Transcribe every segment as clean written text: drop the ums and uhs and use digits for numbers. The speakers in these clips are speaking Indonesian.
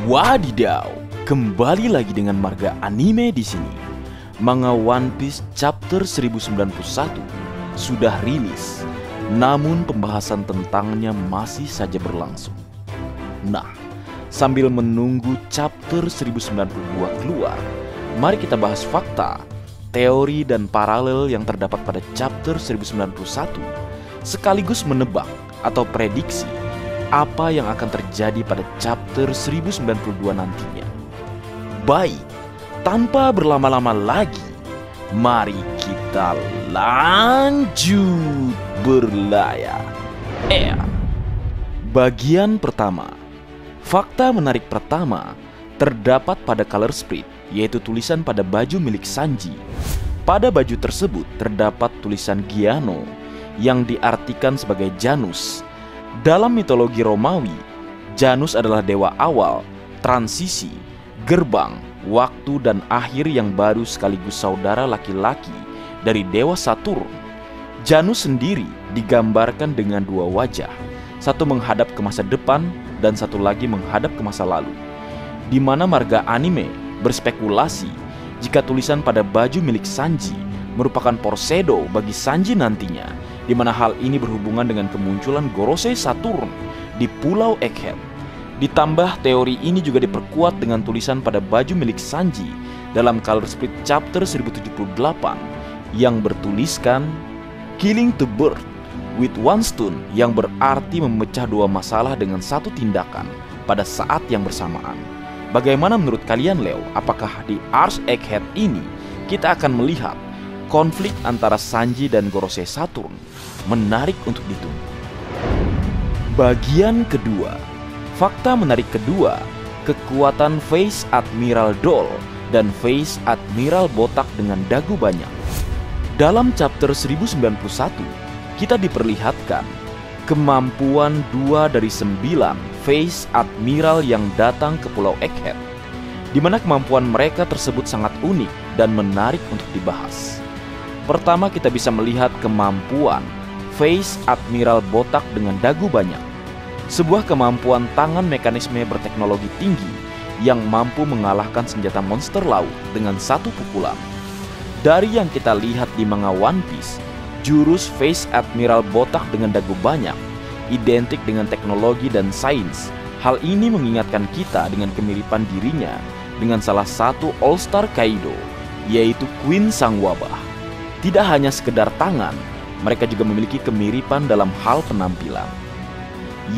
Wadidaw, kembali lagi dengan Marga Anime di sini. Manga One Piece chapter 1091 sudah rilis, namun pembahasan tentangnya masih saja berlangsung. Nah, sambil menunggu chapter 1092 keluar, mari kita bahas fakta, teori dan paralel yang terdapat pada chapter 1091, sekaligus menebak atau prediksi apa yang akan terjadi pada chapter 1092 nantinya. Baik, tanpa berlama-lama lagi, mari kita lanjut berlayar. Bagian pertama. Fakta menarik pertama terdapat pada color spread, yaitu tulisan pada baju milik Sanji. Pada baju tersebut terdapat tulisan Giano yang diartikan sebagai Janus. Dalam mitologi Romawi, Janus adalah dewa awal, transisi, gerbang, waktu dan akhir yang baru sekaligus saudara laki-laki dari dewa Saturn. Janus sendiri digambarkan dengan dua wajah, satu menghadap ke masa depan dan satu lagi menghadap ke masa lalu, di mana Marga Anime berspekulasi jika tulisan pada baju milik Sanji merupakan Porsedo bagi Sanji nantinya, di mana hal ini berhubungan dengan kemunculan Gorosei Saturn di Pulau Egghead. Ditambah teori ini juga diperkuat dengan tulisan pada baju milik Sanji dalam color split chapter 1078 yang bertuliskan Killing the Bird with one stone, yang berarti memecah dua masalah dengan satu tindakan pada saat yang bersamaan. Bagaimana menurut kalian, Leo? Apakah di Ars Egghead ini kita akan melihat konflik antara Sanji dan Gorosei Saturn? Menarik untuk ditunggu. Bagian kedua. Fakta menarik kedua, kekuatan Face Admiral Doll dan Face Admiral Botak dengan dagu banyak. Dalam chapter 1091, kita diperlihatkan kemampuan 2 dari 9 Face Admiral yang datang ke Pulau Egghead, di mana kemampuan mereka tersebut sangat unik dan menarik untuk dibahas. Pertama, kita bisa melihat kemampuan Face Admiral Botak dengan dagu banyak, sebuah kemampuan tangan mekanisme berteknologi tinggi yang mampu mengalahkan senjata monster laut dengan satu pukulan. Dari yang kita lihat di manga One Piece, jurus Face Admiral Botak dengan dagu banyak identik dengan teknologi dan sains. Hal ini mengingatkan kita dengan kemiripan dirinya dengan salah satu All-Star Kaido, yaitu Queen Sang Wabah. Tidak hanya sekedar tangan, mereka juga memiliki kemiripan dalam hal penampilan.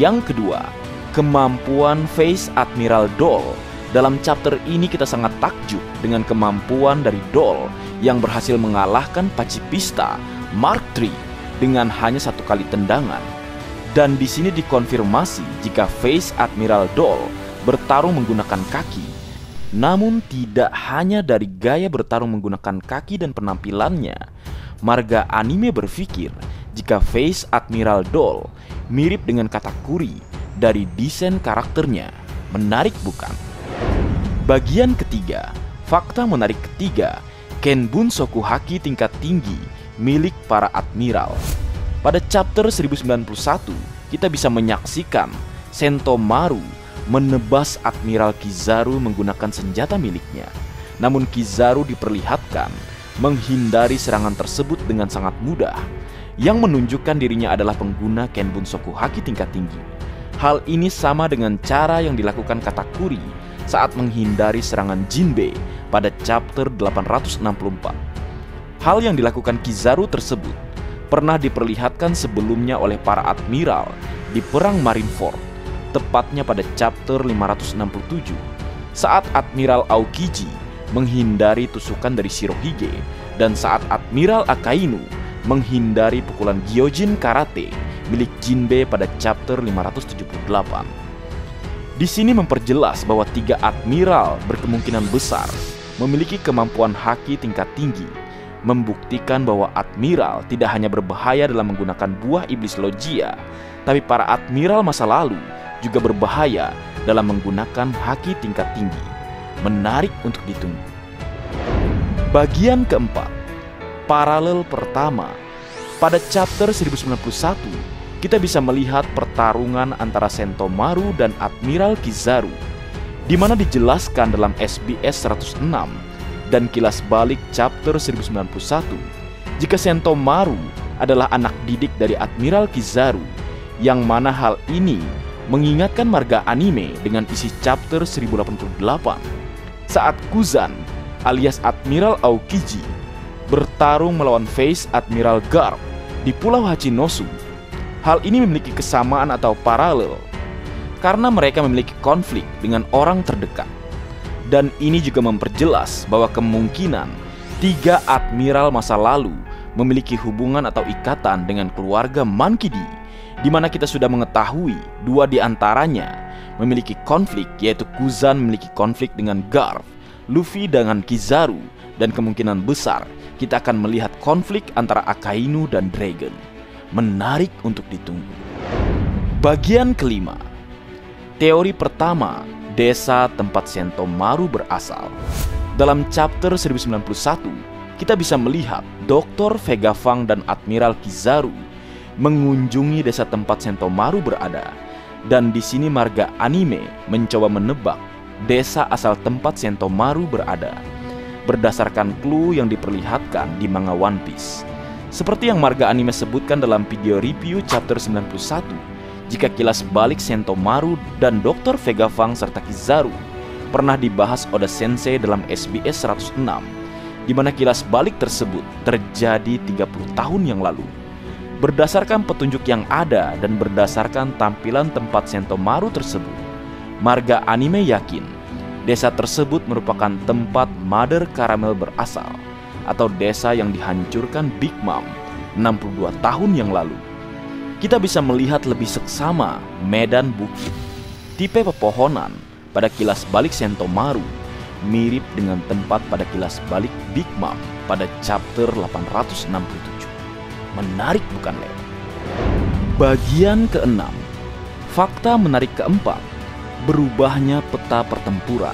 Yang kedua, kemampuan Face Admiral Doll. Dalam chapter ini kita sangat takjub dengan kemampuan dari Doll yang berhasil mengalahkan Pacifista Mark III dengan hanya satu kali tendangan. Dan di sini dikonfirmasi jika Face Admiral Doll bertarung menggunakan kaki. Namun tidak hanya dari gaya bertarung menggunakan kaki dan penampilannya, Marga Anime berpikir jika Face Admiral Doll mirip dengan Katakuri dari desain karakternya. Menarik bukan? Bagian ketiga. Fakta menarik ketiga, Kenbunsoku Haki tingkat tinggi milik para admiral. Pada chapter 1091, kita bisa menyaksikan Sentomaru menebas Admiral Kizaru menggunakan senjata miliknya. Namun Kizaru diperlihatkan menghindari serangan tersebut dengan sangat mudah, yang menunjukkan dirinya adalah pengguna Kenbunsoku Haki tingkat tinggi. Hal ini sama dengan cara yang dilakukan Katakuri saat menghindari serangan Jinbe pada chapter 864. Hal yang dilakukan Kizaru tersebut pernah diperlihatkan sebelumnya oleh para admiral di Perang Marineford, tepatnya pada chapter 567, saat Admiral Aokiji menghindari tusukan dari Shirohige, dan saat Admiral Akainu menghindari pukulan Gyojin Karate milik Jinbe pada chapter 578. Di sini memperjelas bahwa 3 admiral berkemungkinan besar memiliki kemampuan haki tingkat tinggi, membuktikan bahwa admiral tidak hanya berbahaya dalam menggunakan buah iblis Logia, tapi para admiral masa lalu juga berbahaya dalam menggunakan haki tingkat tinggi. Menarik untuk ditunggu. Bagian keempat. Paralel pertama. Pada chapter 1091, kita bisa melihat pertarungan antara Sentomaru dan Admiral Kizaru. di mana dijelaskan dalam SBS 106 dan Kilas Balik chapter 1091 jika Sentomaru adalah anak didik dari Admiral Kizaru, yang mana hal ini mengingatkan marga anime dengan isi chapter 1088 saat Kuzan alias Admiral Aokiji bertarung melawan Face Admiral Garp di Pulau Hachinosu. Hal ini memiliki kesamaan atau paralel karena mereka memiliki konflik dengan orang terdekat. Dan ini juga memperjelas bahwa kemungkinan 3 admiral masa lalu memiliki hubungan atau ikatan dengan keluarga Monkey D, di mana kita sudah mengetahui 2 di antaranya memiliki konflik, yaitu Kuzan memiliki konflik dengan Garp, Luffy dengan Kizaru, dan kemungkinan besar kita akan melihat konflik antara Akainu dan Dragon. Menarik untuk ditunggu. Bagian kelima, teori pertama, desa tempat Sentomaru berasal. Dalam chapter 1091, kita bisa melihat Dr. Vegapunk dan Admiral Kizaru mengunjungi desa tempat Sentomaru berada. Dan di sini marga anime mencoba menebak desa asal tempat Sentomaru berada berdasarkan clue yang diperlihatkan di manga One Piece. Seperti yang marga anime sebutkan dalam video review chapter 91, jika kilas balik Sentomaru dan Dr. Vegapunk serta Kizaru pernah dibahas Oda Sensei dalam SBS 106, di mana kilas balik tersebut terjadi 30 tahun yang lalu. Berdasarkan petunjuk yang ada dan berdasarkan tampilan tempat Sentomaru tersebut, marga anime yakin desa tersebut merupakan tempat Mother Caramel berasal, atau desa yang dihancurkan Big Mom 62 tahun yang lalu. Kita bisa melihat lebih seksama medan bukit, tipe pepohonan pada kilas balik Sentomaru mirip dengan tempat pada kilas balik Big Mom pada chapter 867. Menarik bukan, Leo? Bagian keenam, fakta menarik keempat, berubahnya peta pertempuran.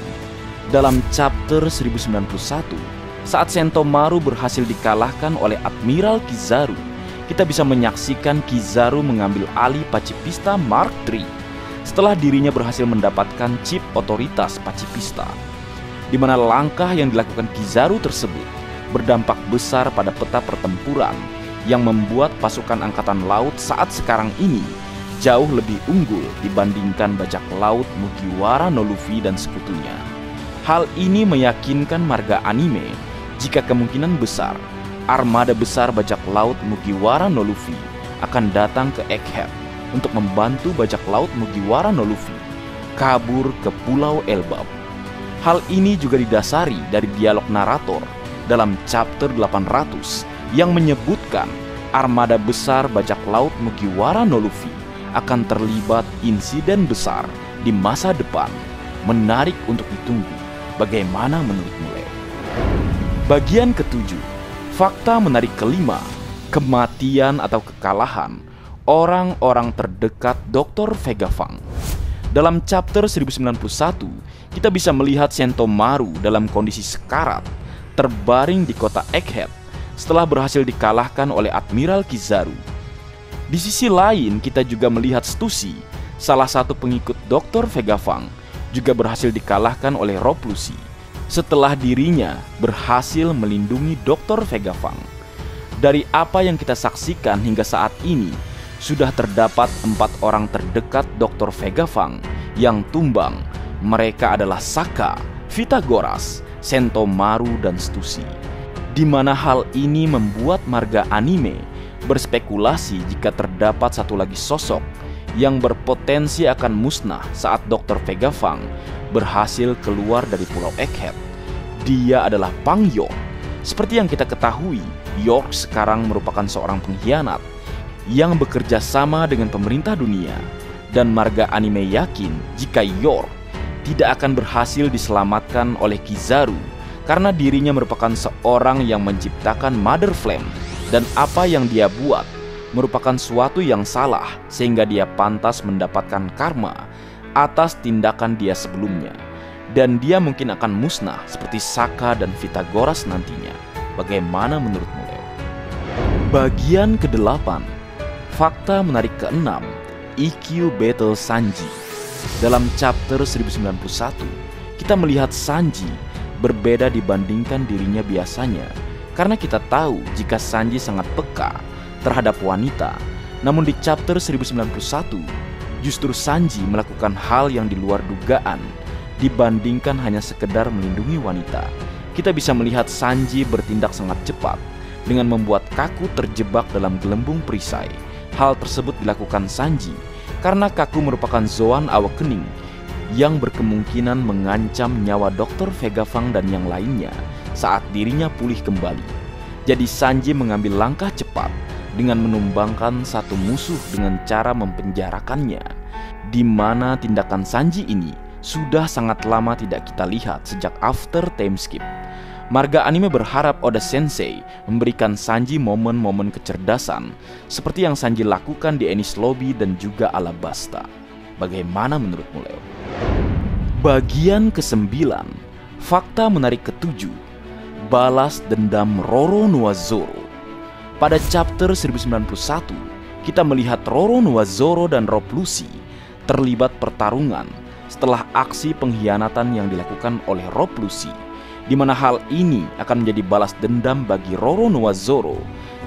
Dalam chapter 1091, saat Sentomaru berhasil dikalahkan oleh Admiral Kizaru, kita bisa menyaksikan Kizaru mengambil alih Pacifista Mark III setelah dirinya berhasil mendapatkan chip otoritas Pacifista, di mana langkah yang dilakukan Kizaru tersebut berdampak besar pada peta pertempuran yang membuat pasukan angkatan laut saat sekarang ini jauh lebih unggul dibandingkan bajak laut Mugiwara no Luffy dan sekutunya. Hal ini meyakinkan marga anime jika kemungkinan besar armada besar bajak laut Mugiwara no Luffy akan datang ke Egghead untuk membantu bajak laut Mugiwara no Luffy kabur ke Pulau Elbap. Hal ini juga didasari dari dialog narator dalam chapter 800 yang menyebutkan armada besar bajak laut Mugiwara no Luffy akan terlibat insiden besar di masa depan. Menarik untuk ditunggu. Bagaimana menurutmu, Leo? Bagian ketujuh, fakta menarik kelima, kematian atau kekalahan orang-orang terdekat Dr. Vegapunk. Dalam chapter 1091, kita bisa melihat Sentomaru dalam kondisi sekarat, terbaring di kota Egghead setelah berhasil dikalahkan oleh Admiral Kizaru. Di sisi lain, kita juga melihat Stussy, salah satu pengikut Dr. Vegapunk, juga berhasil dikalahkan oleh Rob Lucci setelah dirinya berhasil melindungi Dr. Vegapunk. Dari apa yang kita saksikan hingga saat ini, sudah terdapat 4 orang terdekat Dr. Vegapunk yang tumbang. Mereka adalah Saka, Pythagoras, Sentomaru, dan Stussy. Di mana hal ini membuat marga anime berspekulasi jika terdapat satu lagi sosok yang berpotensi akan musnah saat Dr. Vegapunk berhasil keluar dari Pulau Egghead. Dia adalah Pang York. Seperti yang kita ketahui, York sekarang merupakan seorang pengkhianat yang bekerja sama dengan pemerintah dunia. Dan marga anime yakin jika York tidak akan berhasil diselamatkan oleh Kizaru karena dirinya merupakan seorang yang menciptakan Mother Flame, dan apa yang dia buat merupakan suatu yang salah sehingga dia pantas mendapatkan karma atas tindakan dia sebelumnya, dan dia mungkin akan musnah seperti Saka dan Pythagoras nantinya. Bagaimana menurutmu, Leo? Bagian ke-8, fakta menarik ke-6, EQ Battle Sanji. Dalam chapter 1091, kita melihat Sanji berbeda dibandingkan dirinya biasanya karena kita tahu jika Sanji sangat peka terhadap wanita. Namun di chapter 1091, justru Sanji melakukan hal yang di luar dugaan dibandingkan hanya sekedar melindungi wanita. Kita bisa melihat Sanji bertindak sangat cepat dengan membuat Kaku terjebak dalam gelembung perisai. Hal tersebut dilakukan Sanji karena Kaku merupakan Zoan Awakening yang berkemungkinan mengancam nyawa Dr. Vegapunk dan yang lainnya saat dirinya pulih kembali. Jadi Sanji mengambil langkah cepat dengan menumbangkan satu musuh dengan cara mempenjarakannya, di mana tindakan Sanji ini sudah sangat lama tidak kita lihat sejak after time skip. Marga anime berharap Oda Sensei memberikan Sanji momen-momen kecerdasan seperti yang Sanji lakukan di Enies Lobby dan juga Alabasta. Bagaimana menurutmu, Leo? Bagian ke-9, fakta menarik ke-7, balas dendam Roronoa Zoro. Pada chapter 1091, kita melihat Roronoa Zoro dan Rob Lucci terlibat pertarungan setelah aksi pengkhianatan yang dilakukan oleh Rob Lucci, di mana hal ini akan menjadi balas dendam bagi Roronoa Zoro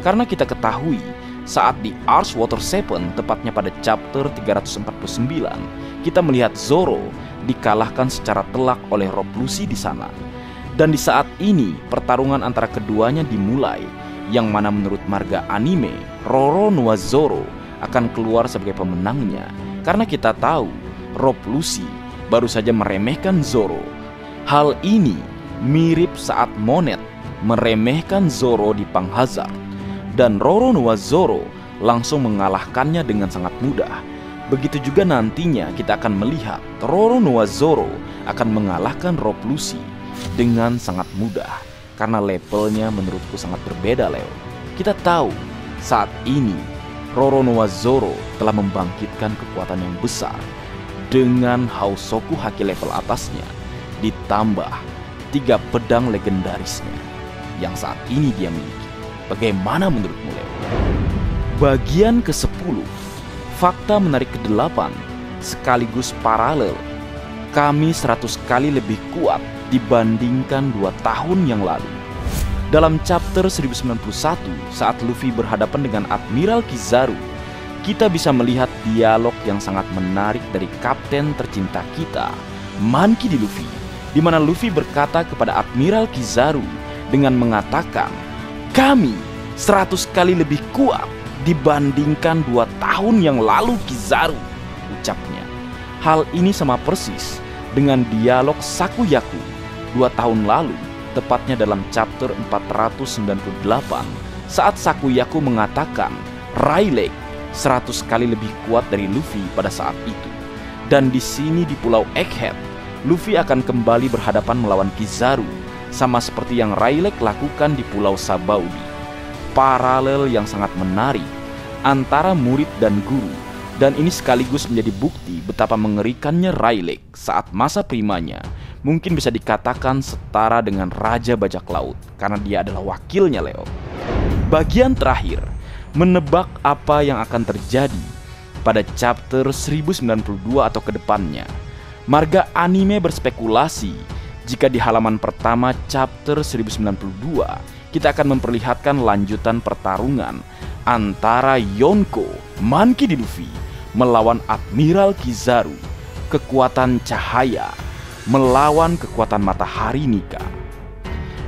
karena kita ketahui saat di Arch Water 7, tepatnya pada chapter 349, kita melihat Zoro dikalahkan secara telak oleh Rob Lucci di sana. Dan di saat ini pertarungan antara keduanya dimulai, yang mana menurut marga anime Roronoa Zoro akan keluar sebagai pemenangnya karena kita tahu Rob Lucci baru saja meremehkan Zoro. Hal ini mirip saat Monet meremehkan Zoro di Punk Hazard, dan Roronoa Zoro langsung mengalahkannya dengan sangat mudah. Begitu juga nantinya kita akan melihat Roronoa Zoro akan mengalahkan Rob Lucci dengan sangat mudah karena levelnya menurutku sangat berbeda, Leo. Kita tahu saat ini Roronoa Zoro telah membangkitkan kekuatan yang besar dengan Hausoku Haki level atasnya ditambah 3 pedang legendarisnya yang saat ini dia miliki. Bagaimana menurutmu, Leo? Bagian ke-10, fakta menarik ke-8 sekaligus paralel. Kami 100 kali lebih kuat dibandingkan 2 tahun yang lalu. Dalam chapter 1091, saat Luffy berhadapan dengan Admiral Kizaru, kita bisa melihat dialog yang sangat menarik dari kapten tercinta kita, Monkey D. Luffy, di mana Luffy berkata kepada Admiral Kizaru dengan mengatakan, "Kami 100 kali lebih kuat dibandingkan 2 tahun yang lalu, Kizaru," ucapnya. Hal ini sama persis dengan dialog Sakuyaku 2 tahun lalu, tepatnya dalam chapter 498, saat Sakuyaku mengatakan Rayleigh 100 kali lebih kuat dari Luffy pada saat itu. Dan di sini di Pulau Egghead, Luffy akan kembali berhadapan melawan Kizaru, sama seperti yang Rayleigh lakukan di Pulau Sabaudi. Paralel yang sangat menarik antara murid dan guru, dan ini sekaligus menjadi bukti betapa mengerikannya Rayleigh saat masa primanya. Mungkin bisa dikatakan setara dengan Raja Bajak Laut karena dia adalah wakilnya, Leo. Bagian terakhir, menebak apa yang akan terjadi pada chapter 1092 atau kedepannya. Marga anime berspekulasi jika di halaman pertama chapter 1092 kita akan memperlihatkan lanjutan pertarungan antara Yonko, Monkey D. Luffy melawan Admiral Kizaru, kekuatan cahaya melawan kekuatan matahari Nika,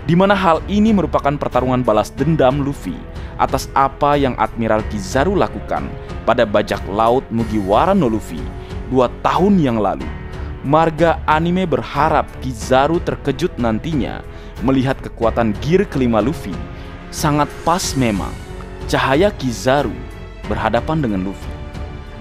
di mana hal ini merupakan pertarungan balas dendam Luffy atas apa yang Admiral Kizaru lakukan pada bajak laut Mugiwara no Luffy 2 tahun yang lalu. Marga anime berharap Kizaru terkejut nantinya melihat kekuatan gear kelima Luffy. Sangat pas memang cahaya Kizaru berhadapan dengan Luffy.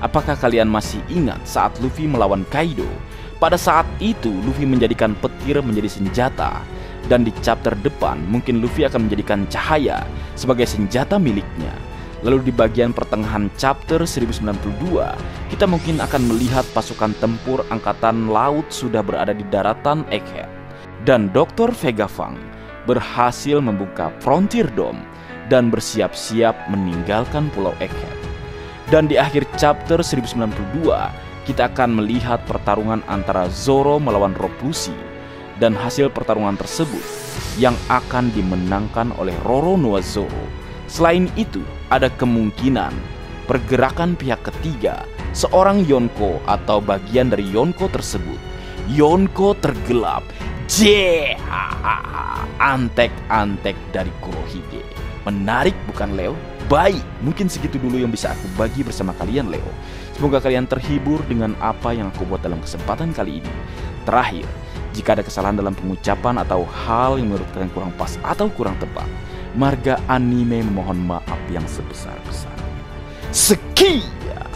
Apakah kalian masih ingat saat Luffy melawan Kaido? Pada saat itu Luffy menjadikan petir menjadi senjata, dan di chapter depan mungkin Luffy akan menjadikan cahaya sebagai senjata miliknya. Lalu di bagian pertengahan chapter 1092 kita mungkin akan melihat pasukan tempur angkatan laut sudah berada di daratan Egghead, dan Dr. Vegapunk berhasil membuka Frontier Dome dan bersiap-siap meninggalkan Pulau Egghead. Dan di akhir chapter 1092 kita akan melihat pertarungan antara Zoro melawan Rob Lucci, dan hasil pertarungan tersebut yang akan dimenangkan oleh Roronoa Zoro. Selain itu, ada kemungkinan pergerakan pihak ketiga, seorang Yonko atau bagian dari Yonko tersebut. Yonko tergelap, antek-antek dari Kurohige. Menarik bukan Leo? Baik, mungkin segitu dulu yang bisa aku bagi bersama kalian, Leo. Semoga kalian terhibur dengan apa yang aku buat dalam kesempatan kali ini. Terakhir, jika ada kesalahan dalam pengucapan atau hal yang menurut kalian kurang pas atau kurang tepat, Marga Anime memohon maaf yang sebesar-besarnya. Sekian.